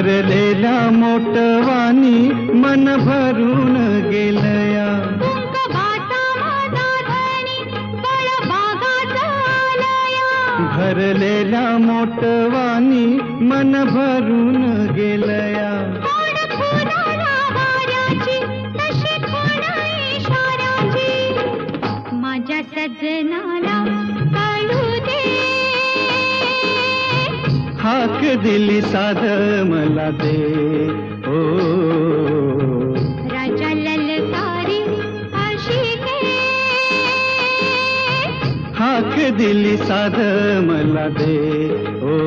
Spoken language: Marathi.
भरलेल्या मोटवानी मन भरून गेलया, भरलेल्या मोटवानी मन भरून गेलया. माझ्या सजनाला कळू दे, हाक दिली साध मला दे. ओ राजा ललकारी आशिके, हाक दिली साध मला दे. ओ